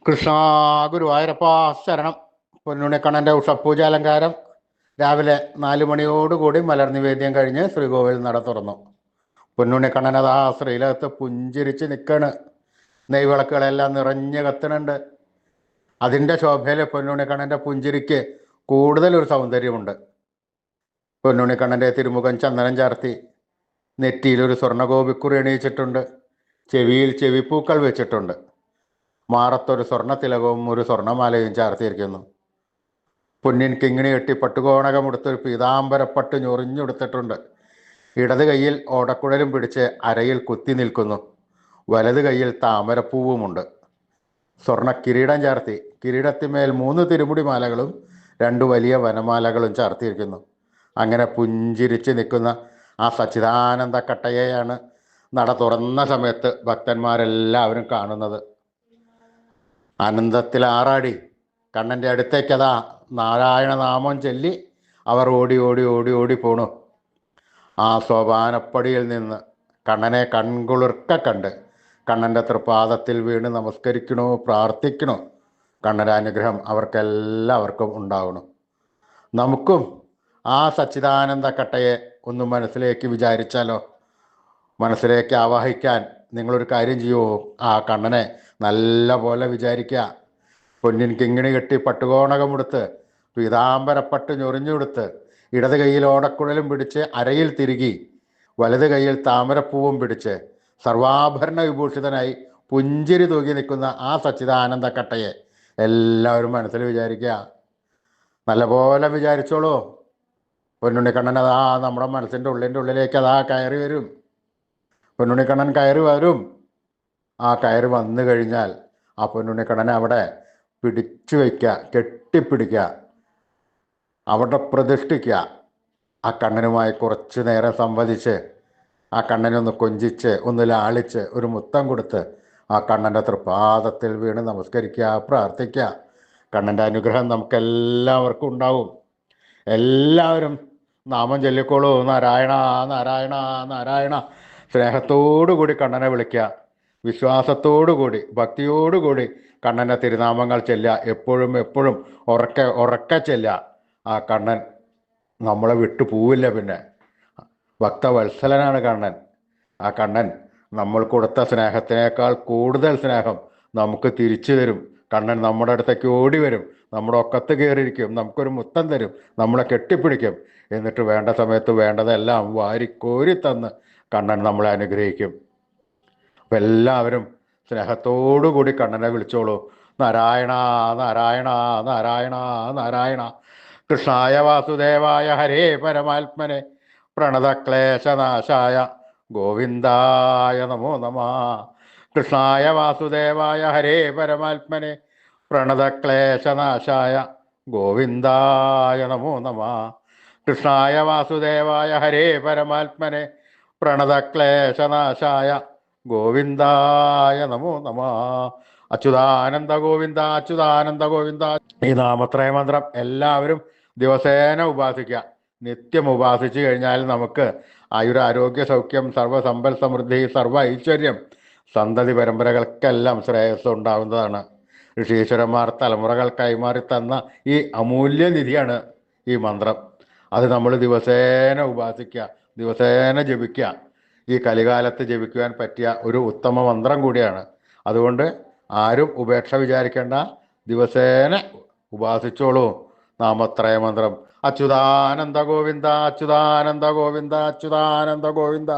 കൃഷ്ണ ഗുരുവായൂരപ്പ ശരണം. പൊന്നുണ്ണിക്കണ്ണൻ്റെ ഉഷപൂജാലങ്കാരം രാവിലെ 4 മണിയോടുകൂടി മലർനിവേദ്യം കഴിഞ്ഞ് ശ്രീകോവിൽ നട തുറന്നു. പൊന്നുണ്ണിക്കണ്ണൻ അതാ ശ്രീലകത്ത് പുഞ്ചിരിച്ച് നിൽക്കണ്. നെയ്വിളക്കുകളെല്ലാം നിറഞ്ഞ് കത്തുന്നുണ്ട്. അതിൻ്റെ ശോഭയിൽ പൊന്നുണ്ണിക്കണ്ണൻ്റെ പുഞ്ചിരിക്ക് കൂടുതലൊരു സൗന്ദര്യമുണ്ട്. പൊന്നുണ്ണിക്കണ്ണൻ്റെ തിരുമുഖം ചന്ദനം ചാർത്തി, നെറ്റിയിലൊരു സ്വർണ്ണഗോപിക്കുറി എണീച്ചിട്ടുണ്ട്. ചെവിയിൽ ചെവിപ്പൂക്കൾ വെച്ചിട്ടുണ്ട്. മാറത്തൊരു സ്വർണ്ണ തിലകവും ഒരു സ്വർണ്ണമാലയും ചാർത്തിയിരിക്കുന്നു. പൊന്നിൻ കിങ്ങിണി കെട്ടി പട്ടുകോണകമെടുത്തൊരു പീതാംബരപ്പട്ട് ഞൊറിഞ്ഞെടുത്തിട്ടുണ്ട്. ഇടത് കൈയിൽ ഓടക്കുഴലും പിടിച്ച് അരയിൽ കുത്തി നിൽക്കുന്നു. വലത് കൈയിൽ താമരപ്പൂവുമുണ്ട്. സ്വർണ്ണ കിരീടം ചാർത്തി. കിരീടത്തിന്മേൽ 3 തിരുമുടി മാലകളും 2 വലിയ വനമാലകളും ചാർത്തിയിരിക്കുന്നു. അങ്ങനെ പുഞ്ചിരിച്ച് നിൽക്കുന്ന ആ സച്ചിദാനന്ദ കട്ടയെയാണ് നട തുറന്ന സമയത്ത് ഭക്തന്മാരെല്ലാവരും കാണുന്നത്. ആനന്ദത്തിൽ ആറാടി കണ്ണൻ്റെ അടുത്തേക്കതാ നാരായണ നാമം ചൊല്ലി അവർ ഓടി ഓടി ഓടി ഓടി പോണു. ആ സോപാനപ്പടിയിൽ നിന്ന് കണ്ണനെ കൺകുളിർക്ക കണ്ട് കണ്ണൻ്റെ തൃപാദത്തിൽ വീണ് നമസ്കരിക്കണോ, പ്രാർത്ഥിക്കണോ. കണ്ണൻ്റെ അനുഗ്രഹം അവർക്കെല്ലാവർക്കും ഉണ്ടാവണം. നമുക്കും ആ സച്ചിദാനന്ദ കട്ടയെ ഒന്ന് മനസ്സിലേക്ക് വിചാരിച്ചാലോ? മനസ്സിലേക്ക് ആവാഹിക്കാൻ നിങ്ങളൊരു കാര്യം ചെയ്യുമോ? ആ കണ്ണനെ നല്ല പോലെ വിചാരിക്കുക. പൊന്നിൻ കിങ്ങിണി കെട്ടി പട്ടുകോണകമെടുത്ത് പീതാംബരപ്പട്ട് ഞൊറിഞ്ഞെടുത്ത് ഇടത് കൈയിൽ ഓടക്കുഴലും പിടിച്ച് അരയിൽ തിരുകി വലത് കൈയിൽ താമരപ്പൂവും പിടിച്ച് സർവാഭരണ വിഭൂഷിതനായി പുഞ്ചിരി തൂകി നിൽക്കുന്ന ആ സച്ചിദാനന്ദ കട്ടയെ എല്ലാവരും മനസ്സിൽ വിചാരിക്കുക. നല്ലപോലെ വിചാരിച്ചോളൂ. പൊന്നുണ്ണിക്കണ്ണൻ അതാ നമ്മുടെ മനസ്സിൻ്റെ ഉള്ളിലേക്ക് അതാ കയറി വരും. പൊന്നുണ്ണിക്കണ്ണൻ കയറി വരും. ആ കയറി വന്നു കഴിഞ്ഞാൽ ആ പൊന്നുണ്ണിക്കണ്ണനെ അവിടെ പിടിച്ചു വയ്ക്കുക, കെട്ടിപ്പിടിക്കുക, അവിടെ പ്രതിഷ്ഠിക്കുക. ആ കണ്ണനുമായി കുറച്ച് നേരം സംവദിച്ച് ആ കണ്ണനെ ഒന്ന് കൊഞ്ചിച്ച് ഒന്ന് ലാളിച്ച് ഒരു മുത്തം കൊടുത്ത് ആ കണ്ണൻ്റെ തൃപാദത്തിൽ വീണ് നമസ്കരിക്കുക, പ്രാർത്ഥിക്കുക. കണ്ണൻ്റെ അനുഗ്രഹം നമുക്കെല്ലാവർക്കും ഉണ്ടാവും. എല്ലാവരും നാമം ചൊല്ലിക്കോളൂ. നാരായണ നാരായണ നാരായണ. സ്നേഹത്തോടു കൂടി കണ്ണനെ വിളിക്കുക. വിശ്വാസത്തോടുകൂടി ഭക്തിയോടുകൂടി കണ്ണൻ്റെ തിരുനാമങ്ങൾ ചെല്ലുക. എപ്പോഴും എപ്പോഴും ഉറക്കെ ചെല്ലുക. ആ കണ്ണൻ നമ്മളെ വിട്ടു പോവില്ല. പിന്നെ ഭക്തവത്സലനാണ് കണ്ണൻ. ആ കണ്ണൻ നമ്മൾ കൊടുത്ത സ്നേഹത്തിനേക്കാൾ കൂടുതൽ സ്നേഹം നമുക്ക് തിരിച്ചു തരും. കണ്ണൻ നമ്മുടെ അടുത്തേക്ക് ഓടി വരും, നമ്മുടെ ഒക്കത്ത് കയറിയിരിക്കും, നമുക്കൊരു മുത്തം തരും, നമ്മളെ കെട്ടിപ്പിടിക്കും. എന്നിട്ട് വേണ്ട സമയത്ത് വേണ്ടതെല്ലാം വാരിക്കോരി തന്ന് കണ്ണൻ നമ്മളെ അനുഗ്രഹിക്കും. അപ്പം എല്ലാവരും സ്നേഹത്തോടു കൂടി കണ്ണനെ വിളിച്ചോളൂ. നാരായണ നാരായണ നാരായണ നാരായണ. കൃഷ്ണായ വാസുദേവായ ഹരേ പരമാത്മനെ പ്രണതക്ലേശനാശായ ഗോവിന്ദായ നമോ നമഃ. കൃഷ്ണായ വാസുദേവായ ഹരേ പരമാത്മനെ പ്രണതക്ലേശനാശായ ഗോവിന്ദായ നമോ നമഃ. കൃഷ്ണായ വാസുദേവായ ഹരേ പരമാത്മനെ പ്രണതക്ലേശനാശായ ഗോവിന്ദായ നമോ നമഃ. അച്യുതാനന്ദ ഗോവിന്ദ അച്യുതാനന്ദ ഗോവിന്ദ. ഈ നാമത്രയ മന്ത്രം എല്ലാവരും ദിവസേന ഉപാസിക്കുക. നിത്യം ഉപാസിച്ചു കഴിഞ്ഞാൽ നമുക്ക് ആയുരാരോഗ്യ സൗഖ്യം, സർവ്വസമ്പൽ സമൃദ്ധി, സർവ്വ ഐശ്വര്യം, സന്തതി പരമ്പരകൾക്കെല്ലാം ശ്രേയസ് ഉണ്ടാവുന്നതാണ്. ഋഷീശ്വരന്മാർ തലമുറകൾ കൈമാറി തന്ന ഈ അമൂല്യ നിധിയാണ് ഈ മന്ത്രം. അത് നമ്മൾ ദിവസേന ഉപാസിക്കുക, ദിവസേന ജപിക്കുക. ഈ കലികാലത്ത് ജപിക്കുവാൻ പറ്റിയ ഒരു ഉത്തമ മന്ത്രം കൂടിയാണ്. അതുകൊണ്ട് ആരും ഉപേക്ഷ വിചാരിക്കേണ്ട, ദിവസേന ഉപാസിച്ചോളൂ നാമത്രയ മന്ത്രം. അച്യുതാനന്ദ ഗോവിന്ദ അച്യുതാനന്ദ ഗോവിന്ദ അച്യുതാനന്ദ ഗോവിന്ദ.